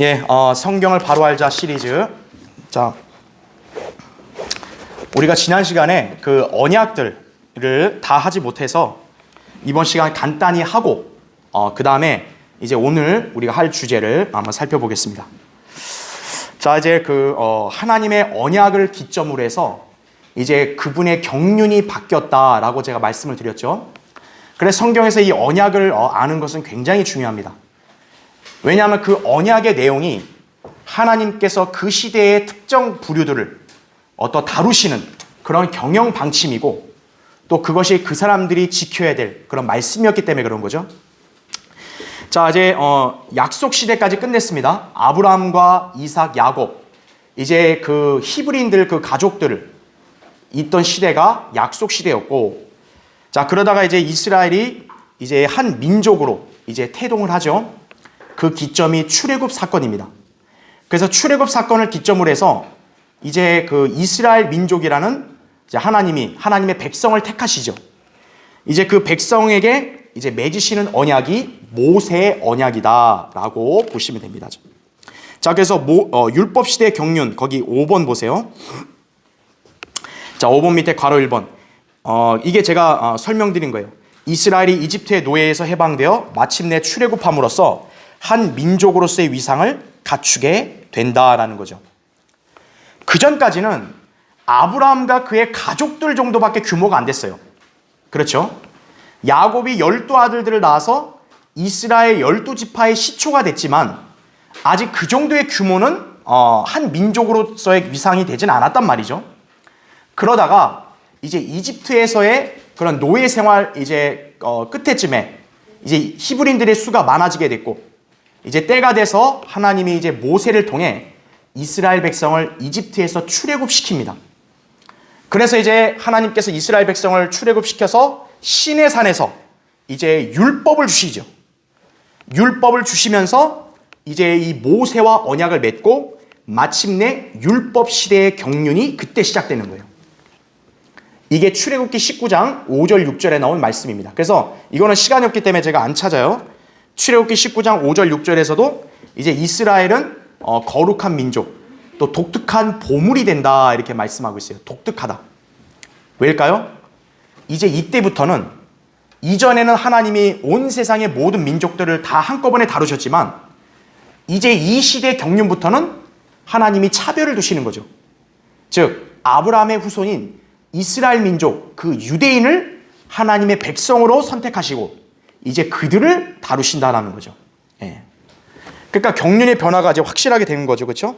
예, 성경을 바로 알자 시리즈. 자, 우리가 지난 시간에 그 언약들을 다 하지 못해서 이번 시간 간단히 하고 그 다음에 이제 오늘 우리가 할 주제를 한번 살펴보겠습니다. 자, 이제 하나님의 언약을 기점으로 해서 이제 그분의 경륜이 바뀌었다라고 제가 말씀을 드렸죠. 그래서 성경에서 이 언약을 아는 것은 굉장히 중요합니다. 왜냐하면 그 언약의 내용이 하나님께서 그 시대의 특정 부류들을 다루시는 그런 경영 방침이고, 또 그것이 그 사람들이 지켜야 될 그런 말씀이었기 때문에 그런 거죠. 자, 이제 약속 시대까지 끝냈습니다. 아브라함과 이삭, 야곱, 이제 그 히브리인들 그 가족들을 있던 시대가 약속 시대였고, 자, 그러다가 이제 이스라엘이 이제 한 민족으로 이제 태동을 하죠. 그 기점이 출애굽 사건입니다. 그래서 출애굽 사건을 기점으로 해서 이제 그 이스라엘 민족이라는 이제 하나님의 백성을 택하시죠. 이제 그 백성에게 이제 맺으시는 언약이 모세의 언약이다라고 보시면 됩니다. 자, 그래서 율법 시대의 경륜, 거기 5번 보세요. 자, 5번 밑에 괄호 1번. 이게 제가 설명드린 거예요. 이스라엘이 이집트의 노예에서 해방되어 마침내 출애굽함으로써 한 민족으로서의 위상을 갖추게 된다라는 거죠. 그 전까지는 아브라함과 그의 가족들 정도밖에 규모가 안 됐어요. 그렇죠? 야곱이 12아들들을 낳아서 이스라엘 12지파의 시초가 됐지만 아직 그 정도의 규모는 한 민족으로서의 위상이 되진 않았단 말이죠. 그러다가 이제 이집트에서의 그런 노예 생활 이제 끝에쯤에 이제 히브리인들의 수가 많아지게 됐고, 이제 때가 돼서 하나님이 이제 모세를 통해 이스라엘 백성을 이집트에서 출애굽시킵니다. 그래서 이제 하나님께서 이스라엘 백성을 출애굽시켜서 시내산에서 이제 율법을 주시죠. 율법을 주시면서 이제 이 모세와 언약을 맺고 마침내 율법 시대의 경륜이 그때 시작되는 거예요. 이게 출애굽기 19장 5절 6절에 나온 말씀입니다. 그래서 이거는 시간이 없기 때문에 제가 안 찾아요. 출애굽기 19장 5절 6절에서도 이제 이스라엘은 거룩한 민족, 또 독특한 보물이 된다 이렇게 말씀하고 있어요. 독특하다. 왜일까요? 이제 이때부터는, 이전에는 하나님이 온 세상의 모든 민족들을 다 한꺼번에 다루셨지만 이제 이 시대 경륜부터는 하나님이 차별을 두시는 거죠. 즉 아브라함의 후손인 이스라엘 민족, 그 유대인을 하나님의 백성으로 선택하시고 이제 그들을 다루신다라는 거죠. 예. 그러니까 경륜의 변화가 이제 확실하게 되는 거죠. 그렇죠?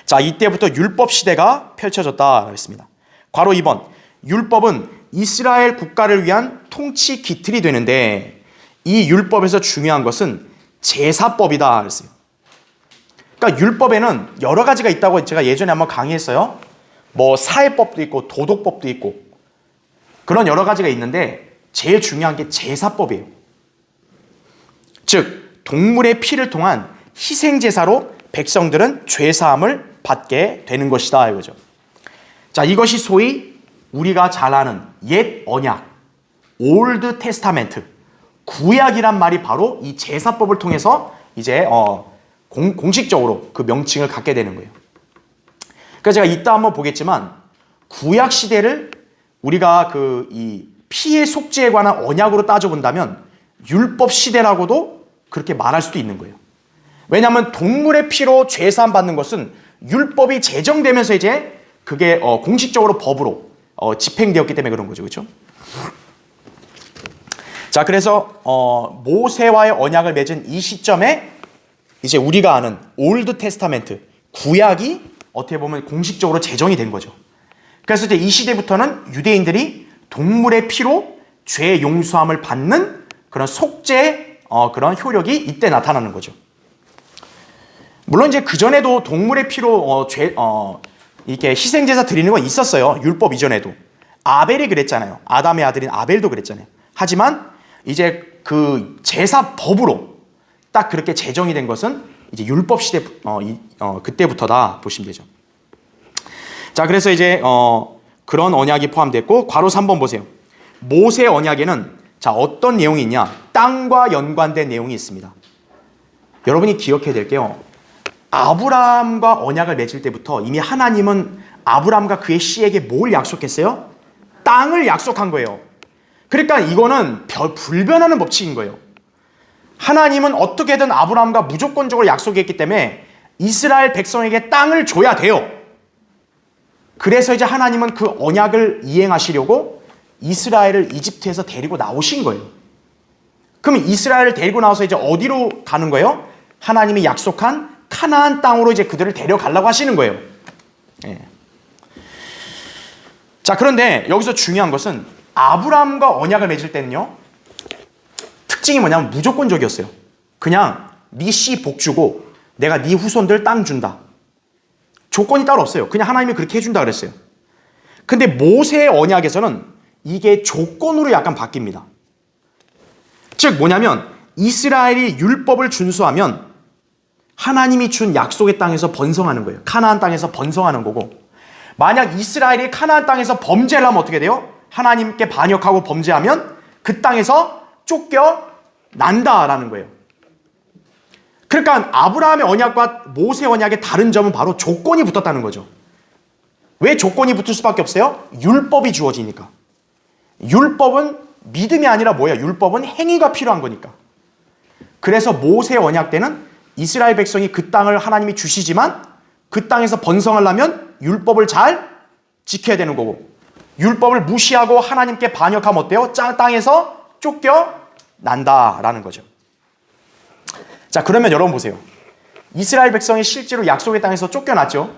자, 이때부터 율법 시대가 펼쳐졌다 그랬습니다. 괄호 2번. 율법은 이스라엘 국가를 위한 통치 기틀이 되는데 이 율법에서 중요한 것은 제사법이다 그랬어요. 그러니까 율법에는 여러 가지가 있다고 제가 예전에 한번 강의했어요. 뭐 사회법도 있고 도덕법도 있고 그런 여러 가지가 있는데 제일 중요한 게 제사법이에요. 즉 동물의 피를 통한 희생제사로 백성들은 죄사함을 받게 되는 것이다 이거죠. 자, 이것이 소위 우리가 잘 아는 옛 언약, 올드 테스타멘트, 구약이란 말이 바로 이 제사법을 통해서 이제 공식적으로 그 명칭을 갖게 되는 거예요. 그래서 제가 이따 한번 보겠지만 구약 시대를 우리가 이 피의 속죄에 관한 언약으로 따져본다면 율법 시대라고도 그렇게 말할 수도 있는 거예요. 왜냐하면 동물의 피로 죄사함 받는 것은 율법이 제정되면서 이제 그게 공식적으로 법으로 집행되었기 때문에 그런 거죠. 그렇죠? 자, 그래서 모세와의 언약을 맺은 이 시점에 이제 우리가 아는 올드 테스타멘트, 구약이 어떻게 보면 공식적으로 제정이 된 거죠. 그래서 이제 이 시대부터는 유대인들이 동물의 피로 죄 용서함을 받는 그런 속죄 그런 효력이 이때 나타나는 거죠. 물론 이제 그 전에도 동물의 피로 이렇게 희생제사 드리는 건 있었어요. 율법 이전에도 아벨이 그랬잖아요. 아담의 아들인 아벨도 그랬잖아요. 하지만 이제 그 제사법으로 딱 그렇게 제정이 된 것은 이제 율법 시대 그때부터다 보시면 되죠. 자, 그래서 이제 그런 언약이 포함됐고, 괄호 3번 보세요. 모세 언약에는 자, 어떤 내용이 있냐? 땅과 연관된 내용이 있습니다. 여러분이 기억해야 될 게요. 아브라함과 언약을 맺을 때부터 이미 하나님은 아브라함과 그의 씨에게 뭘 약속했어요? 땅을 약속한 거예요. 그러니까 이거는 불변하는 법칙인 거예요. 하나님은 어떻게든 아브라함과 무조건적으로 약속했기 때문에 이스라엘 백성에게 땅을 줘야 돼요. 그래서 이제 하나님은 그 언약을 이행하시려고 이스라엘을 이집트에서 데리고 나오신 거예요. 그럼 이스라엘을 데리고 나와서 이제 어디로 가는 거예요? 하나님이 약속한 가나안 땅으로 이제 그들을 데려가려고 하시는 거예요. 예. 자, 그런데 여기서 중요한 것은 아브라함과 언약을 맺을 때는요, 특징이 뭐냐면 무조건적이었어요. 그냥 네 씨 복 주고 내가 네 후손들 땅 준다. 조건이 따로 없어요. 그냥 하나님이 그렇게 해준다 그랬어요. 근데 모세의 언약에서는 이게 조건으로 약간 바뀝니다. 즉 뭐냐면 이스라엘이 율법을 준수하면 하나님이 준 약속의 땅에서 번성하는 거예요. 가나안 땅에서 번성하는 거고, 만약 이스라엘이 가나안 땅에서 범죄를 하면 어떻게 돼요? 하나님께 반역하고 범죄하면 그 땅에서 쫓겨난다라는 거예요. 그러니까 아브라함의 언약과 모세 언약의 다른 점은 바로 조건이 붙었다는 거죠. 왜 조건이 붙을 수밖에 없어요? 율법이 주어지니까. 율법은 믿음이 아니라 뭐예요? 율법은 행위가 필요한 거니까. 그래서 모세 언약 때는 이스라엘 백성이 그 땅을 하나님이 주시지만 그 땅에서 번성하려면 율법을 잘 지켜야 되는 거고, 율법을 무시하고 하나님께 반역하면 어때요? 땅에서 쫓겨난다라는 거죠. 자, 그러면 여러분 보세요. 이스라엘 백성이 실제로 약속의 땅에서 쫓겨났죠.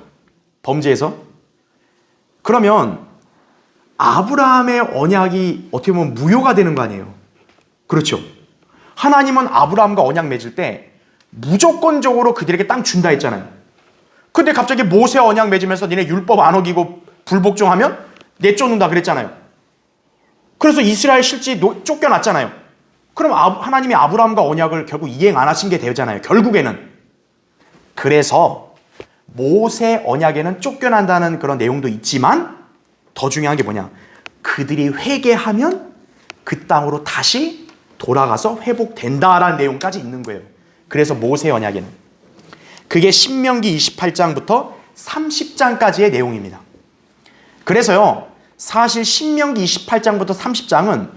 범죄에서. 그러면 아브라함의 언약이 어떻게 보면 무효가 되는 거 아니에요. 그렇죠. 하나님은 아브라함과 언약 맺을 때 무조건적으로 그들에게 땅 준다 했잖아요. 근데 갑자기 모세 언약 맺으면서 니네 율법 안 어기고 불복종하면 내쫓는다 그랬잖아요. 그래서 이스라엘 실제 쫓겨났잖아요. 그럼 하나님이 아브라함과 언약을 결국 이행 안 하신 게 되잖아요. 결국에는. 그래서 모세 언약에는 쫓겨난다는 그런 내용도 있지만 더 중요한 게 뭐냐? 그들이 회개하면 그 땅으로 다시 돌아가서 회복된다라는 내용까지 있는 거예요. 그래서 모세 언약에는. 그게 신명기 28장부터 30장까지의 내용입니다. 그래서요, 사실 신명기 28장부터 30장은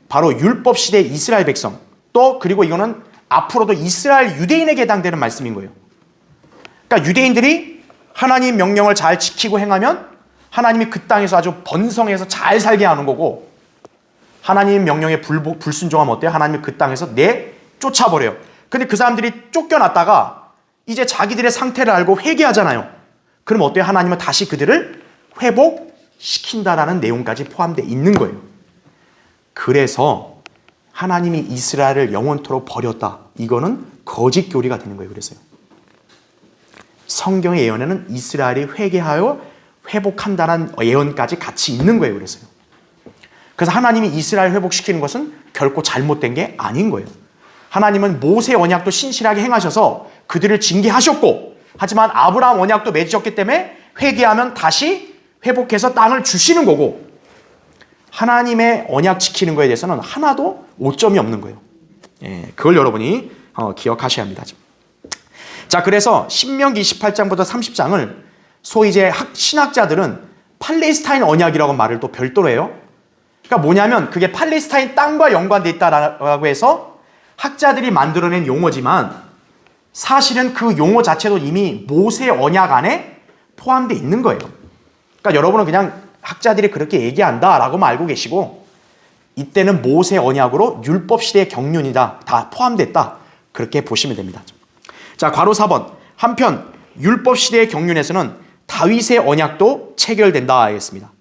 바로 율법 시대 이스라엘 백성, 또 그리고 이거는 앞으로도 이스라엘 유대인에게 해당되는 말씀인 거예요. 그러니까 유대인들이 하나님 명령을 잘 지키고 행하면 하나님이 그 땅에서 아주 번성해서 잘 살게 하는 거고, 하나님 명령에 불순종하면 어때요? 하나님이 그 땅에서 쫓아버려요. 근데 그 사람들이 쫓겨났다가 이제 자기들의 상태를 알고 회개하잖아요. 그럼 어때요? 하나님은 다시 그들을 회복시킨다라는 내용까지 포함되어 있는 거예요. 그래서 하나님이 이스라엘을 영원토록 버렸다. 이거는 거짓 교리가 되는 거예요. 그래서요. 성경의 예언에는 이스라엘이 회개하여 회복한다는 예언까지 같이 있는 거예요. 그래서요. 그래서 하나님이 이스라엘 회복시키는 것은 결코 잘못된 게 아닌 거예요. 하나님은 모세 언약도 신실하게 행하셔서 그들을 징계하셨고, 하지만 아브라함 언약도 맺으셨기 때문에 회개하면 다시 회복해서 땅을 주시는 거고, 하나님의 언약 지키는 거에 대해서는 하나도 오점이 없는 거예요. 예, 그걸 여러분이 기억하셔야 합니다. 자, 그래서 신명기 28장부터 30장을 소위 이제 신학자들은 팔레스타인 언약이라고 말을 또 별도로 해요. 그러니까 뭐냐면 그게 팔레스타인 땅과 연관되어 있다라고 해서 학자들이 만들어낸 용어지만 사실은 그 용어 자체도 이미 모세 언약 안에 포함되어 있는 거예요. 그러니까 여러분은 그냥 학자들이 그렇게 얘기한다라고만 알고 계시고, 이때는 모세 언약으로 율법 시대의 경륜이다, 다 포함됐다, 그렇게 보시면 됩니다. 자, 괄호 4번. 한편 율법 시대의 경륜에서는 다윗의 언약도 체결된다 하겠습니다.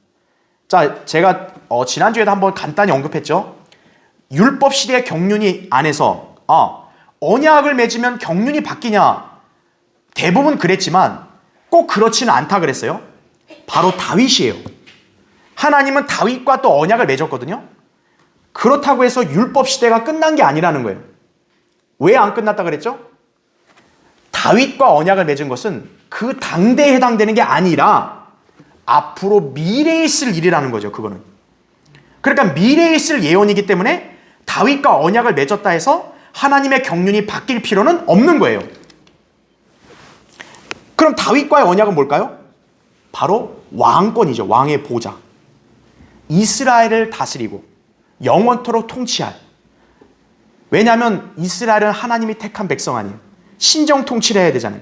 자, 제가 지난주에도 한번 간단히 언급했죠. 율법 시대의 경륜이 안에서 언약을 맺으면 경륜이 바뀌냐? 대부분 그랬지만 꼭 그렇지는 않다 그랬어요. 바로 다윗이에요. 하나님은 다윗과 또 언약을 맺었거든요. 그렇다고 해서 율법 시대가 끝난 게 아니라는 거예요. 왜 안 끝났다 그랬죠? 다윗과 언약을 맺은 것은 그 당대에 해당되는 게 아니라 앞으로 미래에 있을 일이라는 거죠. 그거는. 그러니까 미래에 있을 예언이기 때문에 다윗과 언약을 맺었다 해서 하나님의 경륜이 바뀔 필요는 없는 거예요. 그럼 다윗과의 언약은 뭘까요? 바로 왕권이죠. 왕의 보좌. 이스라엘을 다스리고 영원토록 통치할. 왜냐하면 이스라엘은 하나님이 택한 백성 아니에요. 신정 통치를 해야 되잖아요.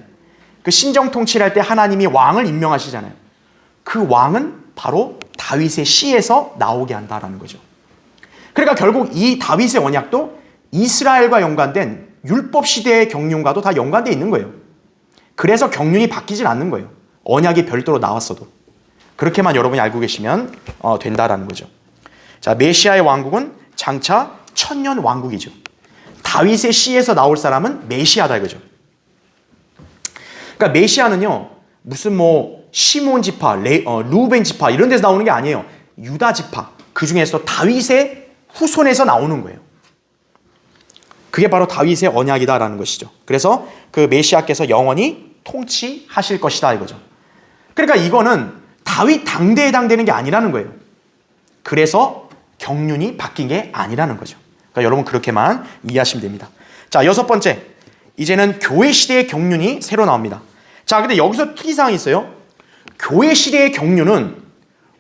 그 신정 통치를 할 때 하나님이 왕을 임명하시잖아요. 그 왕은 바로 다윗의 씨에서 나오게 한다라는 거죠. 그러니까 결국 이 다윗의 언약도 이스라엘과 연관된 율법 시대의 경륜과도 다 연관되어 있는 거예요. 그래서 경륜이 바뀌질 않는 거예요. 언약이 별도로 나왔어도. 그렇게만 여러분이 알고 계시면 된다라는 거죠. 자, 메시아의 왕국은 장차 천년 왕국이죠. 다윗의 씨에서 나올 사람은 메시아다 이거죠. 그러니까 메시아는요, 무슨 뭐 시몬 지파, 루벤 지파 이런 데서 나오는 게 아니에요. 유다 지파, 그 중에서 다윗의 후손에서 나오는 거예요. 그게 바로 다윗의 언약이다라는 것이죠. 그래서 그 메시아께서 영원히 통치하실 것이다 이거죠. 그러니까 이거는 다윗 당대에 해당되는 게 아니라는 거예요. 그래서 경륜이 바뀐 게 아니라는 거죠. 그러니까 여러분 그렇게만 이해하시면 됩니다. 자, 여섯 번째. 이제는 교회 시대의 경륜이 새로 나옵니다. 자, 근데 여기서 특이사항이 있어요. 교회 시대의 경륜은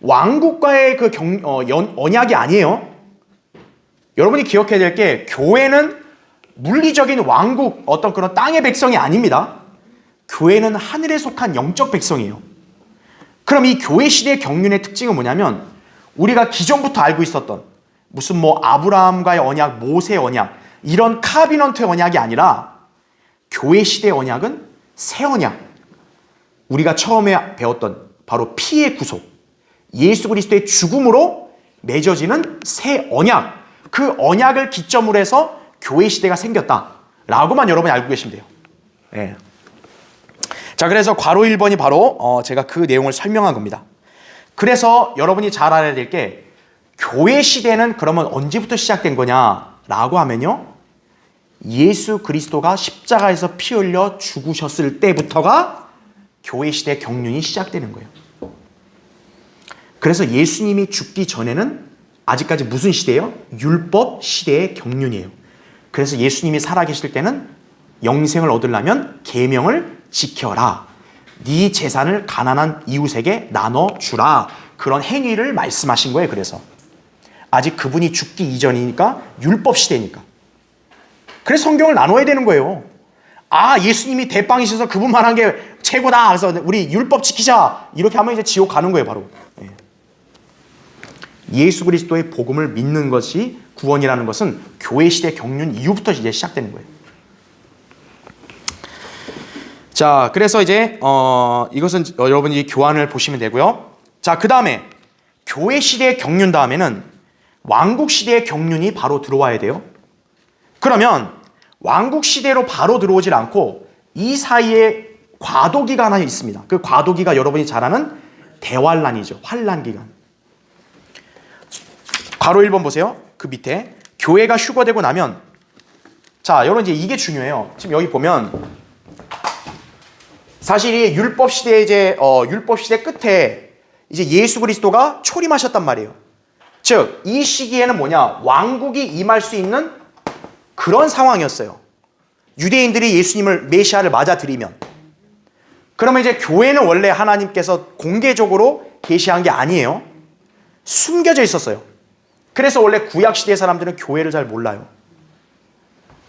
왕국과의 그 언약이 아니에요. 여러분이 기억해야 될 게 교회는 물리적인 왕국, 어떤 그런 땅의 백성이 아닙니다. 교회는 하늘에 속한 영적 백성이에요. 그럼 이 교회 시대의 경륜의 특징은 뭐냐면 우리가 기존부터 알고 있었던 무슨 뭐 아브라함과의 언약, 모세의 언약 이런 카비넌트의 언약이 아니라 교회 시대의 언약은 새 언약. 우리가 처음에 배웠던 바로 피의 구속, 예수 그리스도의 죽음으로 맺어지는 새 언약. 그 언약을 기점으로 해서 교회 시대가 생겼다라고만 여러분이 알고 계시면 돼요. 네. 자, 그래서 괄호 1번이 바로 제가 그 내용을 설명한 겁니다. 그래서 여러분이 잘 알아야 될 게 교회 시대는 그러면 언제부터 시작된 거냐라고 하면요. 예수 그리스도가 십자가에서 피 흘려 죽으셨을 때부터가 교회 시대 경륜이 시작되는 거예요. 그래서 예수님이 죽기 전에는 아직까지 무슨 시대예요? 율법 시대의 경륜이에요. 그래서 예수님이 살아계실 때는 영생을 얻으려면 계명을 지켜라. 네 재산을 가난한 이웃에게 나눠주라. 그런 행위를 말씀하신 거예요. 그래서 아직 그분이 죽기 이전이니까 율법 시대니까. 그래서 성경을 나눠야 되는 거예요. 아, 예수님이 대빵이셔서 그분만 한 게 최고다. 그래서 우리 율법 지키자. 이렇게 하면 이제 지옥 가는 거예요, 바로. 예수 그리스도의 복음을 믿는 것이 구원이라는 것은 교회 시대 경륜 이후부터 이제 시작되는 거예요. 자, 그래서 이제 이것은 여러분이 교환을 보시면 되고요. 자, 그 다음에 교회 시대의 경륜 다음에는 왕국 시대의 경륜이 바로 들어와야 돼요. 그러면 왕국 시대로 바로 들어오질 않고 이 사이에 과도기가 하나 있습니다. 그 과도기가 여러분이 잘 아는 대환란이죠. 환란 기간. 괄호 1번 보세요. 그 밑에 교회가 휴거되고 나면, 자, 여러분 이제 이게 중요해요. 지금 여기 보면 사실 이 율법 시대 율법 시대 끝에 이제 예수 그리스도가 초림하셨단 말이에요. 즉, 이 시기에는 뭐냐? 왕국이 임할 수 있는 그런 상황이었어요. 유대인들이 예수님을 메시아를 맞아들이면. 그러면 이제 교회는 원래 하나님께서 공개적으로 계시한 게 아니에요. 숨겨져 있었어요. 그래서 원래 구약 시대 사람들은 교회를 잘 몰라요.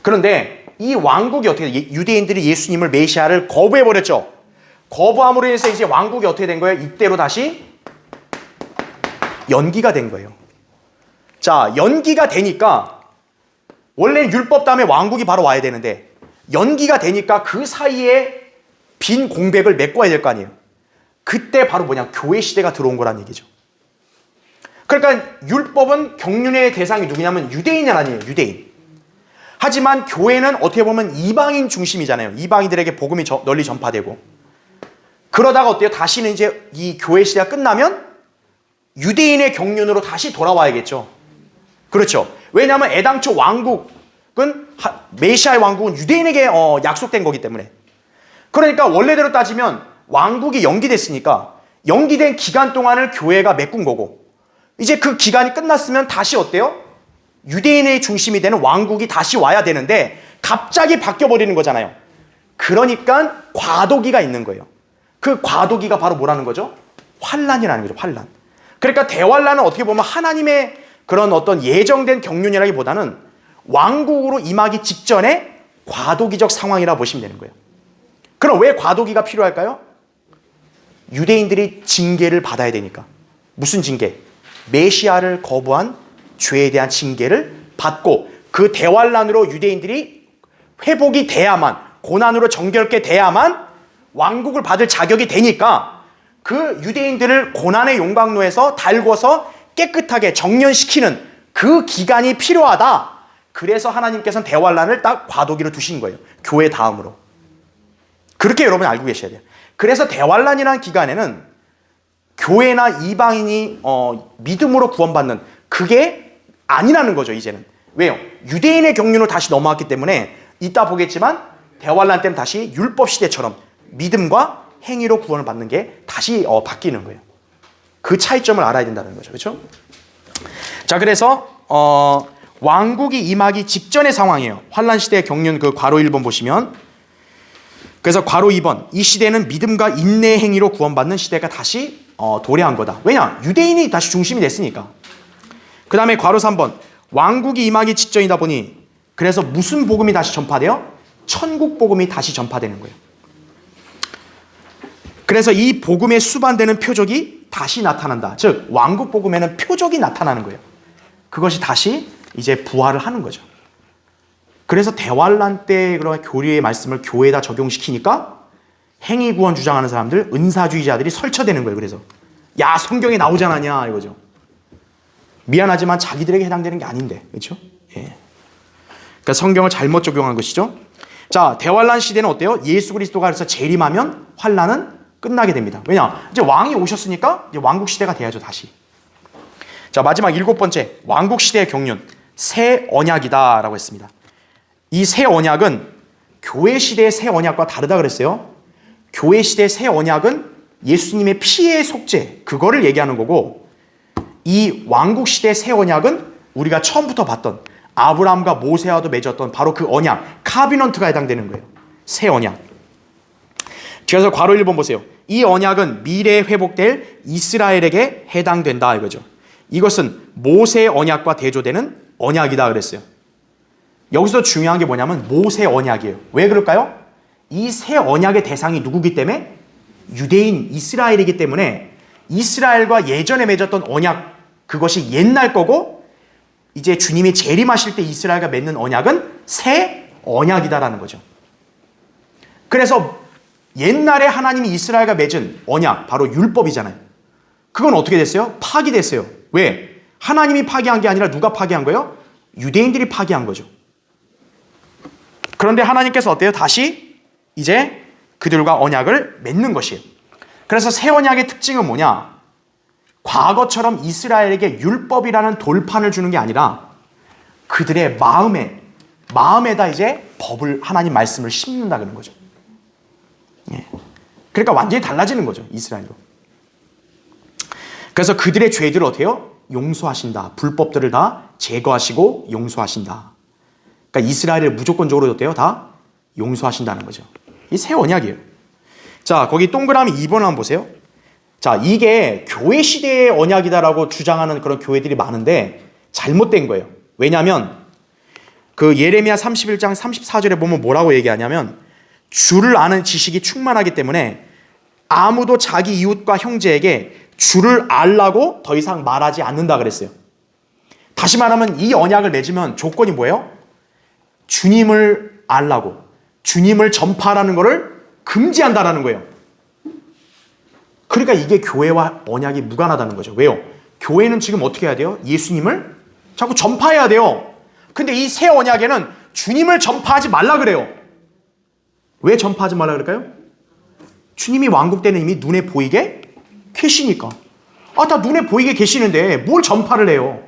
그런데 이 왕국이 어떻게 유대인들이 예수님을 메시아를 거부해 버렸죠. 거부함으로 인해서 이제 왕국이 어떻게 된 거예요? 이때로 다시 연기가 된 거예요. 자, 연기가 되니까 원래 율법 다음에 왕국이 바로 와야 되는데 연기가 되니까 그 사이에 빈 공백을 메꿔야 될 거 아니에요. 그때 바로 뭐냐? 교회 시대가 들어온 거란 얘기죠. 그러니까 율법은 경륜의 대상이 누구냐면 유대인이 아니에요. 유대인. 하지만 교회는 어떻게 보면 이방인 중심이잖아요. 이방인들에게 복음이 널리 전파되고. 그러다가 어때요? 다시는 이제 이 교회 시대가 끝나면 유대인의 경륜으로 다시 돌아와야겠죠. 그렇죠. 왜냐하면 애당초 왕국은 메시아의 왕국은 유대인에게 약속된 거기 때문에. 그러니까 원래대로 따지면 왕국이 연기됐으니까 연기된 기간 동안을 교회가 메꾼 거고 이제 그 기간이 끝났으면 다시 어때요? 유대인의 중심이 되는 왕국이 다시 와야 되는데 갑자기 바뀌어버리는 거잖아요. 그러니까 과도기가 있는 거예요. 그 과도기가 바로 뭐라는 거죠? 환란이라는 거죠. 환란. 그러니까 대환란은 어떻게 보면 하나님의 그런 어떤 예정된 경륜이라기보다는 왕국으로 임하기 직전에 과도기적 상황이라 보시면 되는 거예요. 그럼 왜 과도기가 필요할까요? 유대인들이 징계를 받아야 되니까. 무슨 징계? 메시아를 거부한 죄에 대한 징계를 받고 그 대환란으로 유대인들이 회복이 돼야만, 고난으로 정결케 돼야만 왕국을 받을 자격이 되니까 그 유대인들을 고난의 용광로에서 달궈서 깨끗하게 정련시키는 그 기간이 필요하다. 그래서 하나님께서는 대환란을 딱 과도기로 두신 거예요. 교회 다음으로. 그렇게 여러분 알고 계셔야 돼요. 그래서 대환란이라는 기간에는 교회나 이방인이 믿음으로 구원받는 그게 아니라는 거죠. 이제는. 왜요? 유대인의 경륜으로 다시 넘어왔기 때문에 이따 보겠지만 대환란 때는 다시 율법 시대처럼 믿음과 행위로 구원을 받는 게 다시 바뀌는 거예요. 그 차이점을 알아야 된다는 거죠. 그렇죠? 자, 그래서 왕국이 임하기 직전의 상황이에요. 환란 시대의 경륜 그 괄호 1번 보시면, 그래서 괄호 2번, 이 시대는 믿음과 인내 행위로 구원받는 시대가 다시 도래한 거다. 왜냐? 유대인이 다시 중심이 됐으니까. 그 다음에 괄호 3번, 왕국이 임하기 직전이다 보니 그래서 무슨 복음이 다시 전파돼요? 천국 복음이 다시 전파되는 거예요. 그래서 이 복음에 수반되는 표적이 다시 나타난다. 즉 왕국 복음에는 표적이 나타나는 거예요. 그것이 다시 이제 부활을 하는 거죠. 그래서 대환란 때 그런 교리의 말씀을 교회에다 적용시키니까 행위구원 주장하는 사람들, 은사주의자들이 설쳐되는 거예요. 그래서 야, 성경에 나오지 않았냐 이거죠. 미안하지만 자기들에게 해당되는 게 아닌데, 그렇죠? 예. 그러니까 성경을 잘못 적용한 것이죠. 자, 대환란 시대는 어때요? 예수 그리스도가 그래서 재림하면 환란은 끝나게 됩니다. 왜냐? 이제 왕이 오셨으니까 이제 왕국 시대가 돼야죠, 다시. 자, 마지막 7번째, 왕국 시대의 경륜, 새 언약이다라고 했습니다. 이 새 언약은 교회 시대의 새 언약과 다르다 그랬어요. 교회 시대의 새 언약은 예수님의 피의 속죄, 그거를 얘기하는 거고, 이 왕국 시대의 새 언약은 우리가 처음부터 봤던 아브라함과 모세와도 맺었던 바로 그 언약, 카비넌트가 해당되는 거예요. 새 언약. 그래서 괄호 1번 보세요. 이 언약은 미래에 회복될 이스라엘에게 해당된다 이거죠. 이것은 모세의 언약과 대조되는 언약이다 그랬어요. 여기서 중요한 게 뭐냐면 모세 언약이에요. 왜 그럴까요? 이 새 언약의 대상이 누구기 때문에? 유대인 이스라엘이기 때문에 이스라엘과 예전에 맺었던 언약, 그것이 옛날 거고 이제 주님이 재림하실 때 이스라엘과 맺는 언약은 새 언약이다라는 거죠. 그래서 옛날에 하나님이 이스라엘과 맺은 언약, 바로 율법이잖아요. 그건 어떻게 됐어요? 파기됐어요. 왜? 하나님이 파기한 게 아니라 누가 파기한 거예요? 유대인들이 파기한 거죠. 그런데 하나님께서 어때요? 다시 이제 그들과 언약을 맺는 것이에요. 그래서 새 언약의 특징은 뭐냐? 과거처럼 이스라엘에게 율법이라는 돌판을 주는 게 아니라 그들의 마음에다 이제 법을, 하나님 말씀을 심는다 그런 거죠. 예. 그러니까 완전히 달라지는 거죠, 이스라엘로. 그래서 그들의 죄들을 어떻게 해요? 용서하신다. 불법들을 다 제거하시고 용서하신다. 그러니까 이스라엘을 무조건적으로 어때요? 다 용서하신다는 거죠. 이 새 언약이에요. 자, 거기 동그라미 2번 한번 보세요. 자, 이게 교회 시대의 언약이다라고 주장하는 그런 교회들이 많은데 잘못된 거예요. 왜냐하면 그 예레미야 31장 34절에 보면 뭐라고 얘기하냐면 주를 아는 지식이 충만하기 때문에 아무도 자기 이웃과 형제에게 주를 알라고 더 이상 말하지 않는다 그랬어요. 다시 말하면 이 언약을 맺으면 조건이 뭐예요? 주님을 알라고, 주님을 전파하라는 것을 금지한다라는 거예요. 그러니까 이게 교회와 언약이 무관하다는 거죠. 왜요? 교회는 지금 어떻게 해야 돼요? 예수님을 자꾸 전파해야 돼요. 근데 이 새 언약에는 주님을 전파하지 말라 그래요. 왜 전파하지 말라 그럴까요? 주님이 왕국 때는 이미 눈에 보이게 계시니까. 아, 다 눈에 보이게 계시는데 뭘 전파를 해요?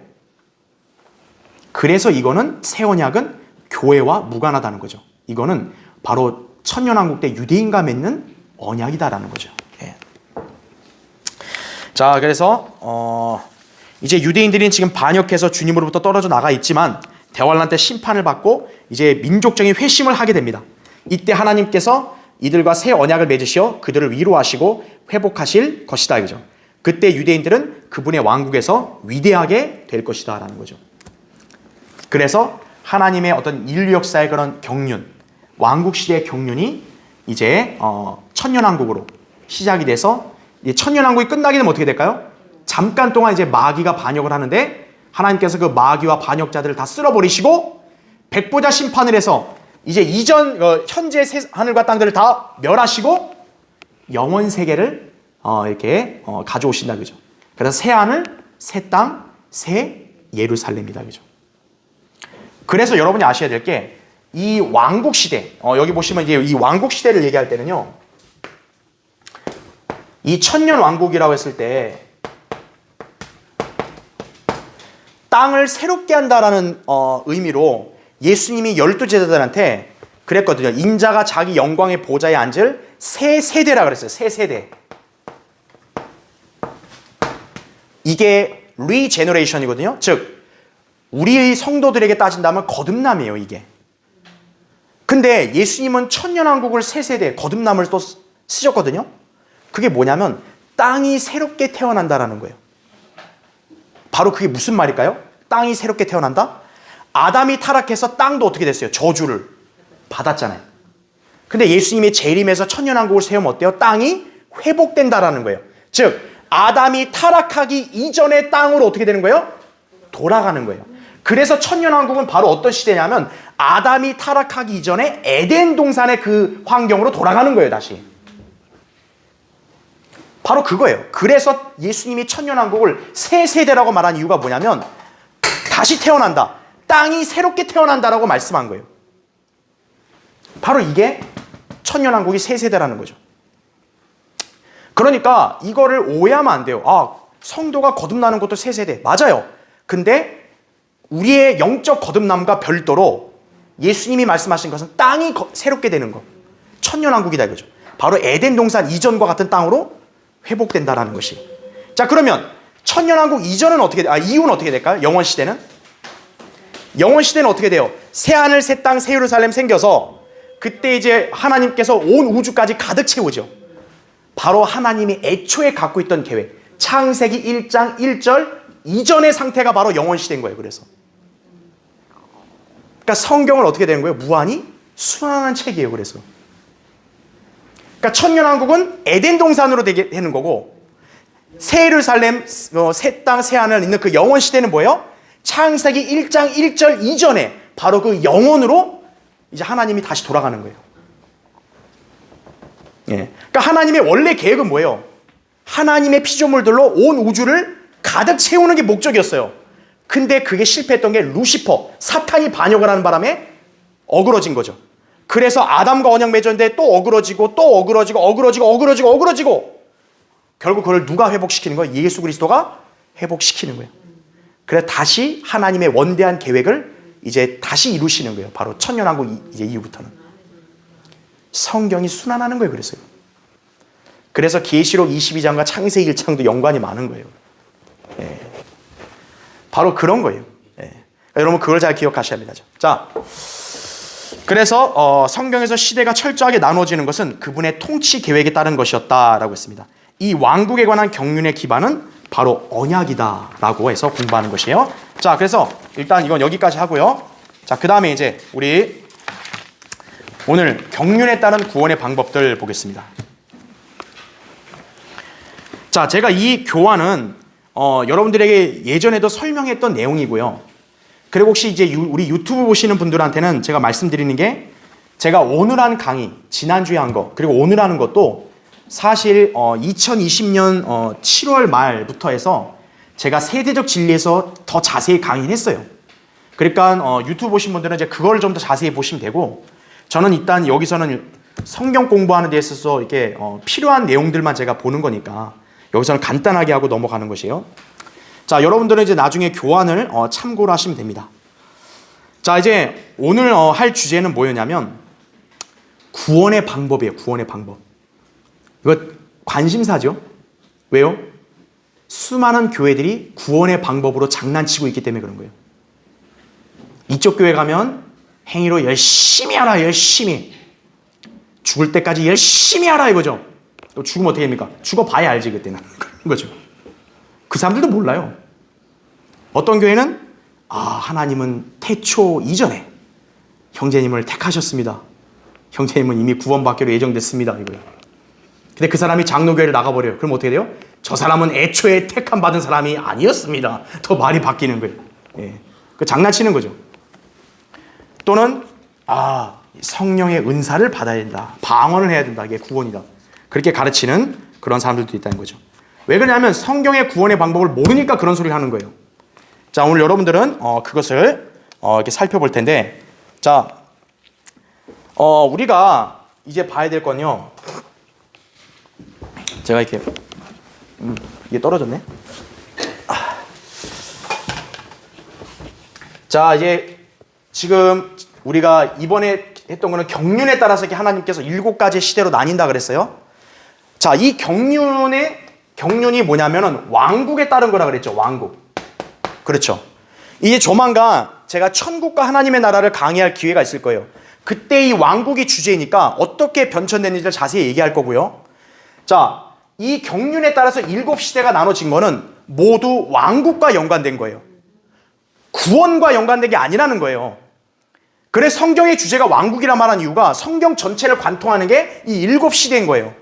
그래서 이거는 새 언약은 교회와 무관하다는 거죠. 이거는 바로 천년왕국 때 유대인과 맺는 언약이다라는 거죠. 예. 자, 그래서 이제 유대인들이 지금 반역해서 주님으로부터 떨어져 나가 있지만 대환란 때 심판을 받고 이제 민족적인 회심을 하게 됩니다. 이때 하나님께서 이들과 새 언약을 맺으시어 그들을 위로하시고 회복하실 것이다 이거죠. 그때 유대인들은 그분의 왕국에서 위대하게 될 것이다 라는 거죠. 그래서 하나님의 어떤 인류 역사의 그런 경륜, 왕국 시대의 경륜이 이제 천년왕국으로 시작이 돼서 이 천년왕국이 끝나게 되면 어떻게 될까요? 잠깐 동안 이제 마귀가 반역을 하는데 하나님께서 그 마귀와 반역자들을 다 쓸어버리시고 백보자 심판을 해서 이제 이전 현재 하늘과 땅들을 다 멸하시고 영원 세계를 이렇게 가져오신다 그죠. 그래서 새 하늘, 새 땅, 새 예루살렘이다 그죠. 그래서 여러분이 아셔야 될 게 이 왕국 시대, 여기 보시면 이제 이 왕국 시대를 얘기할 때는요, 이 천년 왕국이라고 했을 때 땅을 새롭게 한다라는 의미로 예수님이 12제자들한테 그랬거든요. 인자가 자기 영광의 보좌에 앉을 새 세대라 그랬어요. 새 세대. 이게 리제너레이션이거든요. 즉 우리의 성도들에게 따진다면 거듭남이에요. 이게. 근데 예수님은 천년왕국을 새 세대 거듭남을 또 쓰셨거든요. 그게 뭐냐면 땅이 새롭게 태어난다라는 거예요. 바로 그게 무슨 말일까요? 땅이 새롭게 태어난다? 아담이 타락해서 땅도 어떻게 됐어요? 저주를 받았잖아요. 근데 예수님이 재림해서 천년왕국을 세우면 어때요? 땅이 회복된다라는 거예요. 즉 아담이 타락하기 이전의 땅으로 어떻게 되는 거예요? 돌아가는 거예요. 그래서 천년왕국은 바로 어떤 시대냐면 아담이 타락하기 이전에 에덴 동산의 그 환경으로 돌아가는 거예요. 다시. 바로 그거예요. 그래서 예수님이 천년왕국을 새 세대라고 말한 이유가 뭐냐면 다시 태어난다. 땅이 새롭게 태어난다라고 말씀한 거예요. 바로 이게 천년왕국이 새 세대라는 거죠. 그러니까 이거를 오해하면 안 돼요. 성도가 거듭나는 것도 새 세대. 맞아요. 근데 우리의 영적 거듭남과 별도로 예수님이 말씀하신 것은 땅이 새롭게 되는 것. 천년왕국이다 이거죠. 바로 에덴 동산 이전과 같은 땅으로 회복된다라는 것이. 자, 그러면 천년왕국 이전은 이후는 어떻게 될까요? 영원 시대는? 영원 시대는 어떻게 돼요? 새 하늘, 새 땅, 새 예루살렘 생겨서 그때 이제 하나님께서 온 우주까지 가득 채우죠. 바로 하나님이 애초에 갖고 있던 계획. 창세기 1장 1절 이전의 상태가 바로 영원 시대인 거예요. 그래서. 그러니까 성경을 어떻게 되는 거예요? 무한히 순환한 책이에요. 그래서. 그러니까 천년왕국은 에덴 동산으로 되는 거고 새 예루살렘, 새 땅, 새 하늘 있는 그 영원 시대는 뭐예요? 창세기 1장 1절 이전에 바로 그 영원으로 이제 하나님이 다시 돌아가는 거예요. 예. 그러니까 하나님의 원래 계획은 뭐예요? 하나님의 피조물들로 온 우주를 가득 채우는 게 목적이었어요. 근데 그게 실패했던 게 루시퍼, 사탄이 반역을 하는 바람에 어그러진 거죠. 그래서 아담과 언약 맺었는데 또 어그러지고 결국 그걸 누가 회복시키는 거예요? 예수 그리스도가 회복시키는 거예요. 그래서 다시 하나님의 원대한 계획을 이제 다시 이루시는 거예요. 바로 천년왕국 이제 이후부터는. 성경이 순환하는 거예요. 그래서 계시록 22장과 창세기 1장도 연관이 많은 거예요. 예. 바로 그런 거예요. 예. 그러니까 여러분 그걸 잘 기억하셔야 합니다. 자, 그래서 성경에서 시대가 철저하게 나눠지는 것은 그분의 통치 계획에 따른 것이었다라고 했습니다. 이 왕국에 관한 경륜의 기반은 바로 언약이다라고 해서 공부하는 것이에요. 자, 그래서 일단 이건 여기까지 하고요. 자, 그 다음에 이제 우리 오늘 경륜에 따른 구원의 방법들 보겠습니다. 자, 제가 이 교환은 여러분들에게 예전에도 설명했던 내용이고요. 그리고 혹시 이제 우리 유튜브 보시는 분들한테는 제가 말씀드리는 게 제가 오늘 한 강의, 지난주에 한 거, 그리고 오늘 하는 것도 사실 2020년 7월 말부터 해서 제가 세대적 진리에서 더 자세히 강의를 했어요. 그러니까 유튜브 보신 분들은 이제 그걸 좀 더 자세히 보시면 되고 저는 일단 여기서는 성경 공부하는 데 있어서 이렇게 필요한 내용들만 제가 보는 거니까 여기서는 간단하게 하고 넘어가는 것이에요. 자, 여러분들은 이제 나중에 교환을 참고를 하시면 됩니다. 자, 이제 오늘 할 주제는 뭐였냐면 구원의 방법이에요. 구원의 방법. 이거 관심사죠. 왜요? 수많은 교회들이 구원의 방법으로 장난치고 있기 때문에 그런 거예요. 이쪽 교회 가면 행위로 열심히 하라, 열심히. 죽을 때까지 열심히 하라 이거죠. 또 죽으면 어떻게 됩니까? 죽어봐야 알지 그때는. 그런 거죠. 그 사람들도 몰라요. 어떤 교회는 하나님은 태초 이전에 형제님을 택하셨습니다. 형제님은 이미 구원받기로 예정됐습니다. 이거예요. 근데 그 사람이 장로교회를 나가버려요. 그럼 어떻게 돼요? 저 사람은 애초에 택함 받은 사람이 아니었습니다. 더 말이 바뀌는 거예요. 예. 그 장난치는 거죠. 또는 성령의 은사를 받아야 된다. 방언을 해야 된다. 이게 구원이다. 그렇게 가르치는 그런 사람들도 있다는 거죠. 왜 그러냐면 성경의 구원의 방법을 모르니까 그런 소리를 하는 거예요. 자, 오늘 여러분들은 그것을 이렇게 살펴볼 텐데, 자, 우리가 이제 봐야 될 건요. 제가 이렇게 이게 떨어졌네. 자, 이제 지금 우리가 이번에 했던 거는 경륜에 따라서 이렇게 하나님께서 7가지의 시대로 나뉜다 그랬어요. 자, 이 경륜이 뭐냐면은 왕국에 따른 거라 그랬죠. 왕국. 그렇죠. 이제 조만간 제가 천국과 하나님의 나라를 강의할 기회가 있을 거예요. 그때 이 왕국이 주제이니까 어떻게 변천됐는지를 자세히 얘기할 거고요. 자, 이 경륜에 따라서 7시대가 나눠진 거는 모두 왕국과 연관된 거예요. 구원과 연관된 게 아니라는 거예요. 그래서 성경의 주제가 왕국이라 말한 이유가 성경 전체를 관통하는 게 이 7시대인 거예요.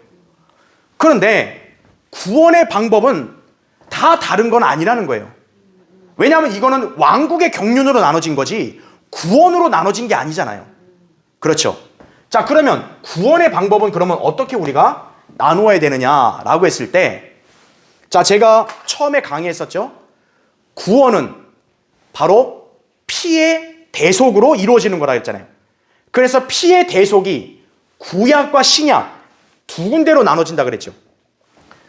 그런데 구원의 방법은 다 다른 건 아니라는 거예요. 왜냐하면 이거는 왕국의 경륜으로 나눠진 거지 구원으로 나눠진 게 아니잖아요. 그렇죠. 자, 그러면 구원의 방법은 그러면 어떻게 우리가 나누어야 되느냐라고 했을 때, 자, 제가 처음에 강의했었죠. 구원은 바로 피의 대속으로 이루어지는 거라 했잖아요. 그래서 피의 대속이 구약과 신약 두 군데로 나눠진다 그랬죠.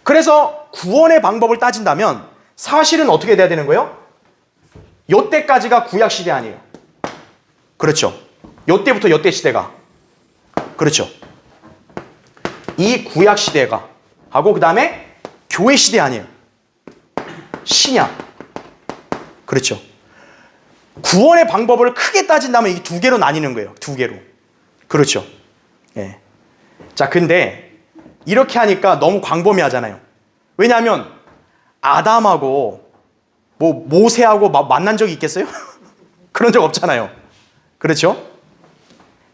그래서 구원의 방법을 따진다면 사실은 어떻게 돼야 되는 거예요? 요때까지가 구약 시대 아니에요. 그렇죠. 요때부터 요때 시대가. 그렇죠. 이 구약 시대가 하고 그 다음에 교회 시대 아니에요. 신약. 그렇죠. 구원의 방법을 크게 따진다면 이 두 개로 나뉘는 거예요. 두 개로. 그렇죠. 예. 자, 근데 이렇게 하니까 너무 광범위하잖아요. 왜냐하면 아담하고 모세하고 만난 적이 있겠어요? 그런 적 없잖아요. 그렇죠?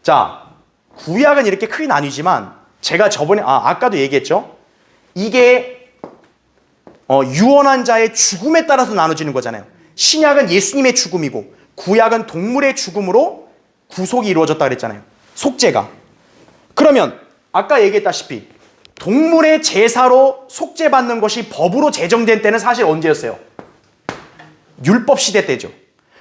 자, 구약은 이렇게 크게 나뉘지만 제가 저번에 아까도 얘기했죠. 이게 유언한 자의 죽음에 따라서 나눠지는 거잖아요. 신약은 예수님의 죽음이고 구약은 동물의 죽음으로 구속이 이루어졌다 그랬잖아요. 속죄가. 그러면 아까 얘기했다시피 동물의 제사로 속죄받는 것이 법으로 제정된 때는 사실 언제였어요? 율법 시대 때죠.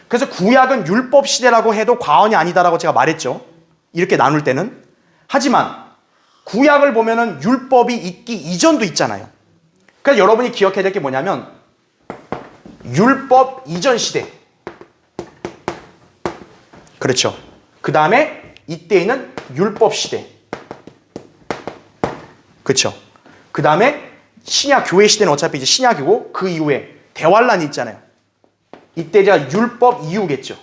그래서 구약은 율법 시대라고 해도 과언이 아니다라고 제가 말했죠. 이렇게 나눌 때는. 하지만 구약을 보면은 율법이 있기 이전도 있잖아요. 그래서 여러분이 기억해야 될 게 뭐냐면 율법 이전 시대. 그렇죠. 그 다음에 이때에는 율법 시대. 그렇죠. 그 다음에 신약 교회 시대는 어차피 이제 신약이고 그 이후에 대환란이 있잖아요. 이때가 율법 이후겠죠.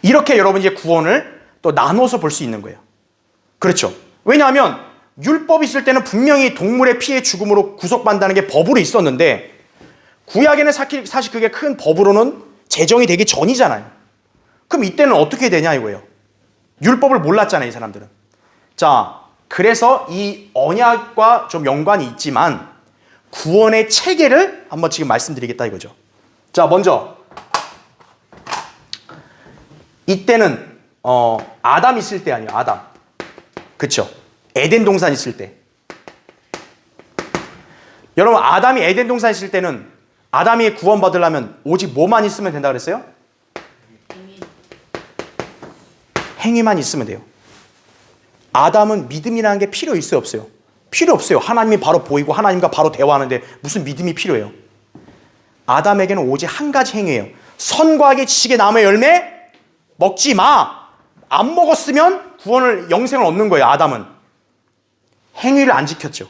이렇게 여러분 이제 구원을 또 나눠서 볼 수 있는 거예요. 그렇죠. 왜냐하면 율법이 있을 때는 분명히 동물의 피해 죽음으로 구속받는다는 게 법으로 있었는데 구약에는 사실 그게 큰 법으로는 제정이 되기 전이잖아요. 그럼 이때는 어떻게 되냐 이거예요. 율법을 몰랐잖아요, 이 사람들은. 자, 그래서 이 언약과 좀 연관이 있지만 구원의 체계를 한번 지금 말씀드리겠다 이거죠. 자, 먼저 이때는 아담 있을 때 아니에요. 아담. 그쵸? 에덴 동산 있을 때. 여러분, 아담이 에덴 동산 있을 때는 아담이 구원받으려면 오직 뭐만 있으면 된다 그랬어요? 행위만 있으면 돼요. 아담은 믿음이라는 게 필요 있어요, 없어요? 필요 없어요. 하나님이 바로 보이고 하나님과 바로 대화하는데 무슨 믿음이 필요해요? 아담에게는 오직 한 가지 행위예요. 선과 악의 지식의 나무의 열매 먹지 마. 안 먹었으면 구원을 영생을 얻는 거예요. 아담은 행위를 안 지켰죠.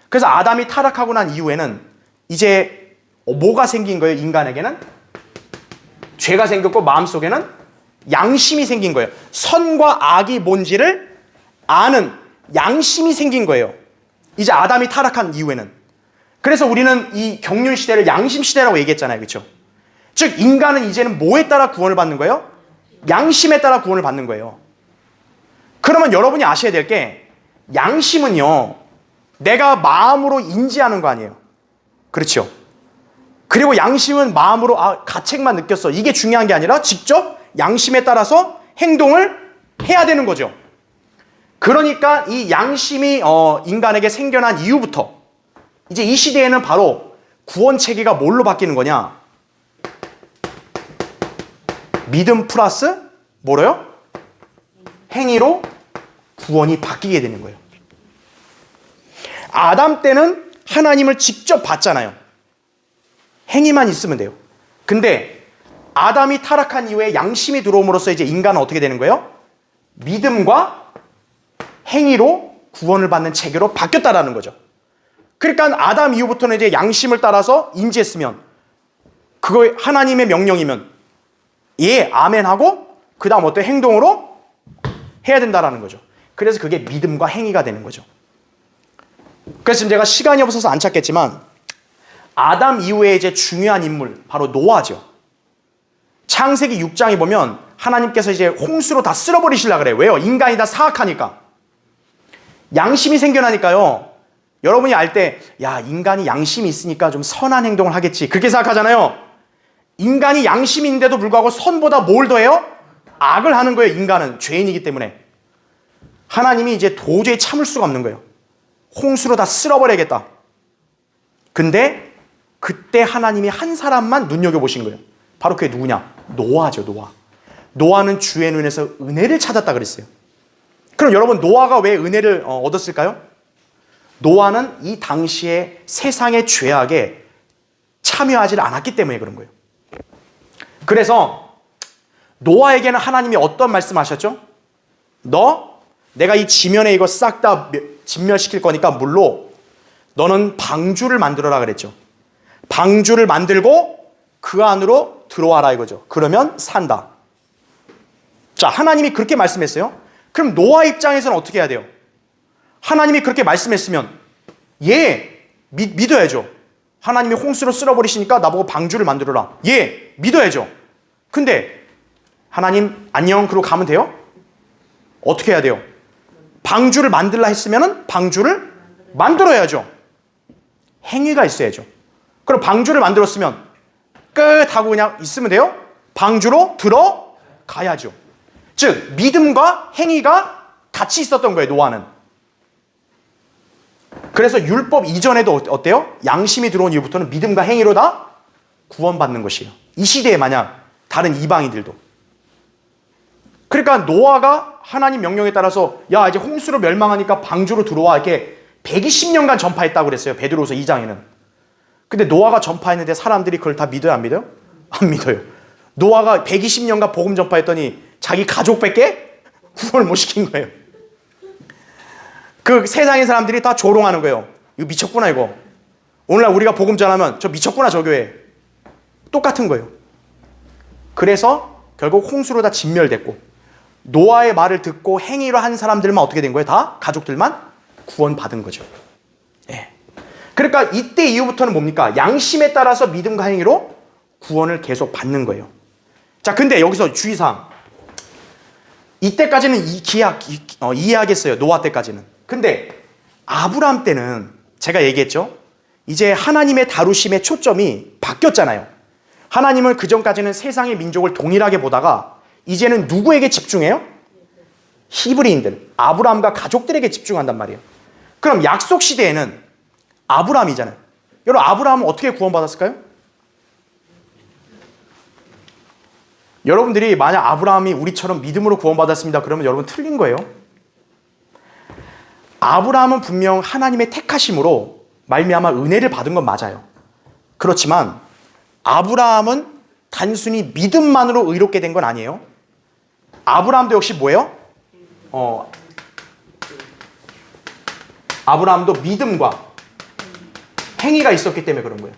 그래서 아담이 타락하고 난 이후에는 이제 뭐가 생긴 거예요? 인간에게는 죄가 생겼고 마음속에는 양심이 생긴 거예요. 선과 악이 뭔지를 아는 양심이 생긴 거예요. 이제 아담이 타락한 이후에는. 그래서 우리는 이 경륜 시대를 양심 시대라고 얘기했잖아요. 그렇죠? 즉 인간은 이제는 뭐에 따라 구원을 받는 거예요? 양심에 따라 구원을 받는 거예요. 그러면 여러분이 아셔야 될 게 양심은요, 내가 마음으로 인지하는 거 아니에요. 그렇죠? 그리고 양심은 마음으로 가책만 느꼈어. 이게 중요한 게 아니라 직접 양심에 따라서 행동을 해야 되는 거죠. 그러니까 이 양심이 인간에게 생겨난 이후부터 이제 이 시대에는 바로 구원 체계가 뭘로 바뀌는 거냐? 믿음 플러스 뭐래요? 행위로 구원이 바뀌게 되는 거예요. 아담 때는 하나님을 직접 봤잖아요. 행위만 있으면 돼요. 근데 아담이 타락한 이후에 양심이 들어옴으로써 이제 인간은 어떻게 되는 거예요? 믿음과 행위로 구원을 받는 체계로 바뀌었다라는 거죠. 그러니까 아담 이후부터는 이제 양심을 따라서 인지했으면 그거 하나님의 명령이면 예, 아멘 하고 그 다음 어떤 행동으로 해야 된다라는 거죠. 그래서 그게 믿음과 행위가 되는 거죠. 그래서 지금 제가 시간이 없어서 안 찾겠지만 아담 이후에 이제 중요한 인물 바로 노아죠. 창세기 6장에 보면 하나님께서 이제 홍수로 다 쓸어버리시려고 그래요. 왜요? 인간이 다 사악하니까. 양심이 생겨나니까요. 여러분이 알 때 야, 인간이 양심이 있으니까 좀 선한 행동을 하겠지. 그렇게 생각하잖아요. 인간이 양심인데도 불구하고 선보다 뭘 더해요? 악을 하는 거예요. 인간은 죄인이기 때문에. 하나님이 이제 도저히 참을 수가 없는 거예요. 홍수로 다 쓸어버려야겠다. 근데 그때 하나님이 한 사람만 눈여겨보신 거예요. 바로 그게 누구냐? 노아죠, 노아. 노아는 주의 눈에서 은혜를 찾았다 그랬어요. 그럼 여러분 노아가 왜 은혜를 얻었을까요? 노아는 이 당시에 세상의 죄악에 참여하지 않았기 때문에 그런 거예요. 그래서 노아에게는 하나님이 어떤 말씀하셨죠? 내가 이 지면에 이거 싹 다 진멸시킬 거니까 물로 너는 방주를 만들어라 그랬죠. 방주를 만들고 그 안으로 들어와라 이거죠. 그러면 산다. 자, 하나님이 그렇게 말씀했어요. 그럼 노아 입장에서는 어떻게 해야 돼요? 하나님이 그렇게 말씀했으면 믿어야죠. 하나님이 홍수로 쓸어버리시니까 나보고 방주를 만들어라. 믿어야죠. 근데 하나님 안녕 그러고 가면 돼요? 어떻게 해야 돼요? 방주를 만들라 했으면 방주를 만들어야죠. 행위가 있어야죠. 그럼 방주를 만들었으면 끝 하고 그냥 있으면 돼요? 방주로 들어가야죠. 즉 믿음과 행위가 같이 있었던 거예요. 노아는. 그래서 율법 이전에도 어때요? 양심이 들어온 이후부터는 믿음과 행위로 다 구원받는 것이에요. 이 시대에 만약 다른 이방인들도. 그러니까 노아가 하나님 명령에 따라서 야 이제 홍수로 멸망하니까 방주로 들어와 이렇게 120년간 전파했다고 그랬어요. 베드로서 2장에는. 근데 노아가 전파했는데 사람들이 그걸 다 믿어요? 안 믿어요? 안 믿어요. 노아가 120년간 복음 전파했더니 자기 가족밖에 구원을 못 시킨 거예요. 그 세상의 사람들이 다 조롱하는 거예요. 이거 미쳤구나 이거. 오늘날 우리가 복음 전하면 저 미쳤구나 저 교회. 똑같은 거예요. 그래서 결국 홍수로 다 진멸됐고 노아의 말을 듣고 행위로 한 사람들만 어떻게 된 거예요? 다 가족들만 구원받은 거죠. 예. 그러니까 이때 이후부터는 뭡니까? 양심에 따라서 믿음과 행위로 구원을 계속 받는 거예요. 자, 근데 여기서 주의사항. 이때까지는 이해하겠어요. 노아 때까지는. 근데 아브라함 때는 제가 얘기했죠. 이제 하나님의 다루심의 초점이 바뀌었잖아요. 하나님은 그전까지는 세상의 민족을 동일하게 보다가 이제는 누구에게 집중해요? 히브리인들, 아브라함과 가족들에게 집중한단 말이에요. 그럼 약속 시대에는 아브라함이잖아요. 여러분 아브라함은 어떻게 구원받았을까요? 여러분들이 만약 아브라함이 우리처럼 믿음으로 구원받았습니다. 그러면 여러분 틀린 거예요. 아브라함은 분명 하나님의 택하심으로 말미암아 은혜를 받은 건 맞아요. 그렇지만 아브라함은 단순히 믿음만으로 의롭게 된 건 아니에요. 아브라함도 역시 뭐예요? 아브라함도 믿음과 행위가 있었기 때문에 그런 거예요.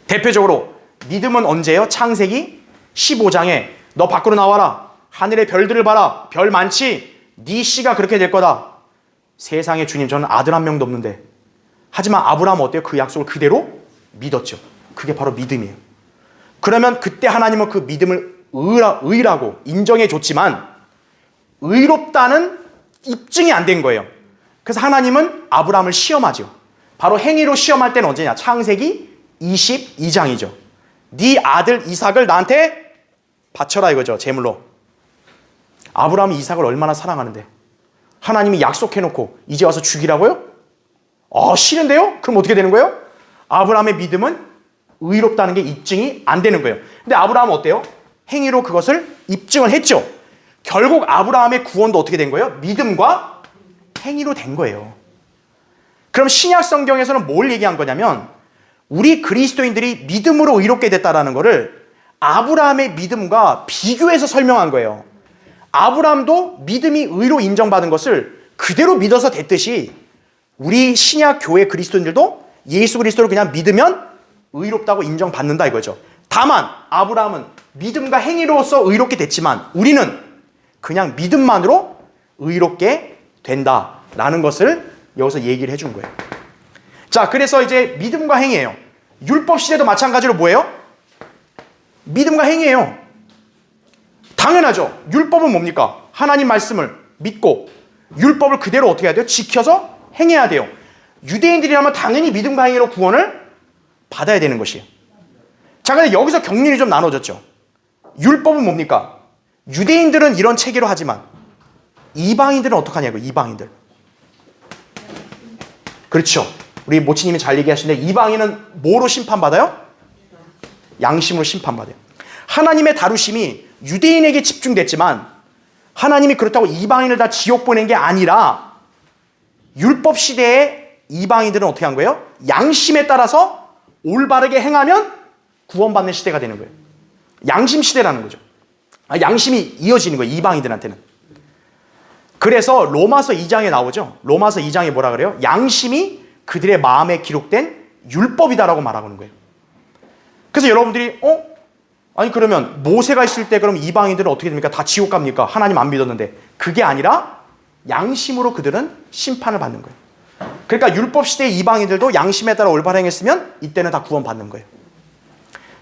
대표적으로 믿음은 언제예요? 창세기 15장에 너 밖으로 나와라. 하늘의 별들을 봐라. 별 많지? 네 씨가 그렇게 될 거다. 세상에 주님, 저는 아들 한 명도 없는데. 하지만 아브라함은 어때요? 그 약속을 그대로 믿었죠. 그게 바로 믿음이에요. 그러면 그때 하나님은 그 믿음을 의라고 인정해 줬지만 의롭다는 입증이 안 된 거예요. 그래서 하나님은 아브라함을 시험하죠. 바로 행위로 시험할 때는 언제냐? 창세기 22장이죠. 네 아들 이삭을 나한테 바쳐라 이거죠. 제물로. 아브라함이 이삭을 얼마나 사랑하는데 하나님이 약속해놓고 이제 와서 죽이라고요? 싫은데요? 그럼 어떻게 되는 거예요? 아브라함의 믿음은 의롭다는 게 입증이 안 되는 거예요. 근데 아브라함은 어때요? 행위로 그것을 입증을 했죠. 결국 아브라함의 구원도 어떻게 된 거예요? 믿음과 행위로 된 거예요. 그럼 신약 성경에서는 뭘 얘기한 거냐면 우리 그리스도인들이 믿음으로 의롭게 됐다라는 거를 아브라함의 믿음과 비교해서 설명한 거예요. 아브라함도 믿음이 의로 인정받은 것을 그대로 믿어서 됐듯이 우리 신약 교회 그리스도인들도 예수 그리스도를 그냥 믿으면 의롭다고 인정받는다 이거죠. 다만 아브라함은 믿음과 행위로서 의롭게 됐지만 우리는 그냥 믿음만으로 의롭게 된다라는 것을 여기서 얘기를 해준 거예요. 자, 그래서 이제 믿음과 행위예요. 율법 시대도 마찬가지로 뭐예요? 믿음과 행위예요. 당연하죠. 율법은 뭡니까? 하나님 말씀을 믿고 율법을 그대로 어떻게 해야 돼요? 지켜서 행해야 돼요. 유대인들이라면 당연히 믿음과 행위로 구원을 받아야 되는 것이에요. 자, 근데 여기서 경륜이 좀 나눠졌죠. 율법은 뭡니까? 유대인들은 이런 체계로 하지만 이방인들은 어떡하냐고요. 이방인들. 그렇죠. 우리 모치님이 잘 얘기하시는데 이방인은 뭐로 심판받아요? 양심으로 심판받아요. 하나님의 다루심이 유대인에게 집중됐지만 하나님이 그렇다고 이방인을 다 지옥 보낸 게 아니라 율법 시대에 이방인들은 어떻게 한 거예요? 양심에 따라서 올바르게 행하면 구원받는 시대가 되는 거예요. 양심 시대라는 거죠. 양심이 이어지는 거예요. 이방인들한테는. 그래서 로마서 2장에 나오죠. 로마서 2장에 뭐라 그래요? 양심이 그들의 마음에 기록된 율법이다라고 말하는 거예요. 그래서 여러분들이 아니 그러면 모세가 있을 때 그럼 이방인들은 어떻게 됩니까? 다 지옥 갑니까? 하나님 안 믿었는데. 그게 아니라 양심으로 그들은 심판을 받는 거예요. 그러니까 율법 시대의 이방인들도 양심에 따라 올바르게 행했으면 이때는 다 구원받는 거예요.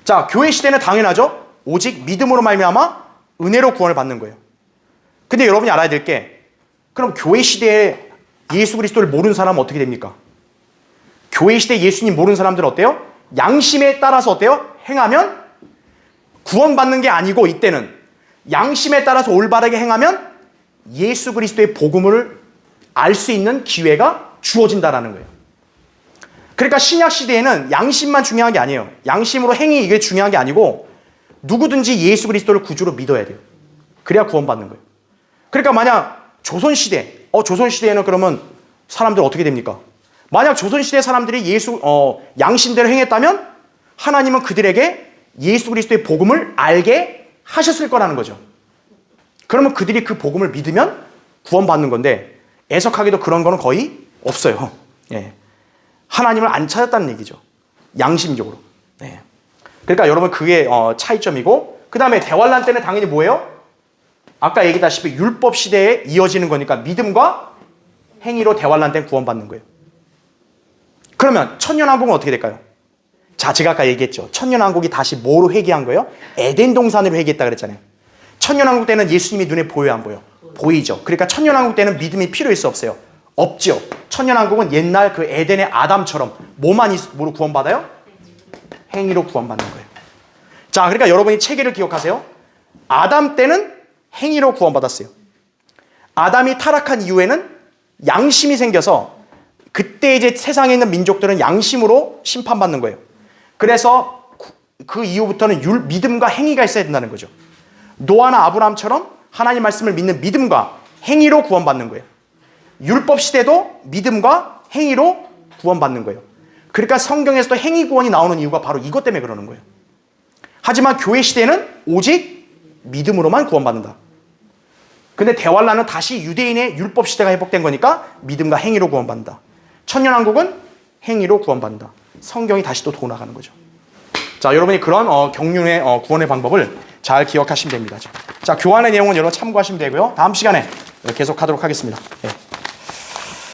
자, 교회 시대는 당연하죠. 오직 믿음으로 말미암아 은혜로 구원을 받는 거예요. 근데 여러분이 알아야 될 게 그럼 교회 시대에 예수 그리스도를 모르는 사람은 어떻게 됩니까? 교회 시대에 예수님 모르는 사람들은 어때요? 양심에 따라서 어때요? 행하면 구원받는 게 아니고 이때는 양심에 따라서 올바르게 행하면 예수 그리스도의 복음을 알 수 있는 기회가 주어진다라는 거예요. 그러니까 신약 시대에는 양심만 중요한 게 아니에요. 양심으로 행위 이게 중요한 게 아니고 누구든지 예수 그리스도를 구주로 믿어야 돼요. 그래야 구원받는 거예요. 그러니까 만약 조선시대에는 그러면 사람들 어떻게 됩니까? 만약 조선시대 사람들이 양심대로 행했다면 하나님은 그들에게 예수 그리스도의 복음을 알게 하셨을 거라는 거죠. 그러면 그들이 그 복음을 믿으면 구원받는 건데 애석하게도 그런 거는 거의 없어요. 예. 하나님을 안 찾았다는 얘기죠. 양심적으로. 예. 그러니까 여러분 그게 차이점이고 그 다음에 대환란 때는 당연히 뭐예요? 아까 얘기했다시피 율법 시대에 이어지는 거니까 믿음과 행위로 대환란 때는 구원받는 거예요. 그러면 천년왕국은 어떻게 될까요? 자, 제가 아까 얘기했죠. 천년왕국이 다시 뭐로 회귀한 거예요? 에덴 동산으로 회귀했다 그랬잖아요. 천년왕국 때는 예수님이 눈에 보여요, 안 보여? 보이죠. 그러니까 천년왕국 때는 믿음이 필요할 수 없어요. 없죠. 천년왕국은 옛날 그 에덴의 아담처럼 뭐로 구원받아요? 행위로 구원받는 거예요. 자, 그러니까 여러분이 체계를 기억하세요. 아담 때는 행위로 구원받았어요. 아담이 타락한 이후에는 양심이 생겨서 그때 이제 세상에 있는 민족들은 양심으로 심판받는 거예요. 그래서 그 이후부터는 믿음과 행위가 있어야 된다는 거죠. 노아나 아브라함처럼 하나님 말씀을 믿는 믿음과 행위로 구원받는 거예요. 율법 시대도 믿음과 행위로 구원받는 거예요. 그러니까 성경에서도 행위 구원이 나오는 이유가 바로 이것 때문에 그러는 거예요. 하지만 교회 시대는 오직 믿음으로만 구원받는다. 근데 대환란은 다시 유대인의 율법 시대가 회복된 거니까 믿음과 행위로 구원받는다. 천년왕국은 행위로 구원받는다. 성경이 다시 또 돌아가는 거죠. 자, 여러분이 그런 경륜의 구원의 방법을 잘 기억하시면 됩니다. 자, 교환의 내용은 여러분 참고하시면 되고요. 다음 시간에 계속하도록 하겠습니다. 예.